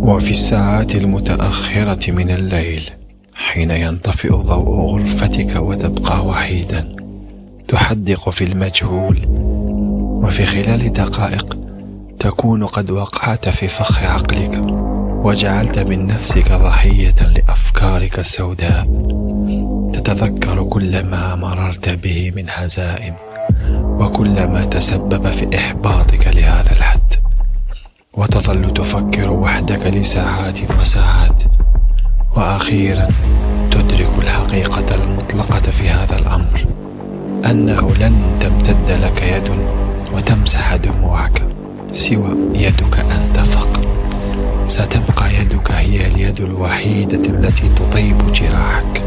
وفي الساعات المتأخرة من الليل حين ينطفئ ضوء غرفتك وتبقى وحيدا تحدق في المجهول، وفي خلال دقائق تكون قد وقعت في فخ عقلك وجعلت من نفسك ضحية لأفكارك السوداء، تتذكر كل ما مررت به من هزائم وكل ما تسبب في إحباطك لهذا الحد، وتظل تفكر وحدك لساعات وساعات، وأخيرا تدرك الحقيقة المطلقة في هذا الأمر، أنه لن تمتد لك يد وتمسح دموعك سوى يدك أنت فقط. ستبقى يدك هي اليد الوحيدة التي تطيب جراحك.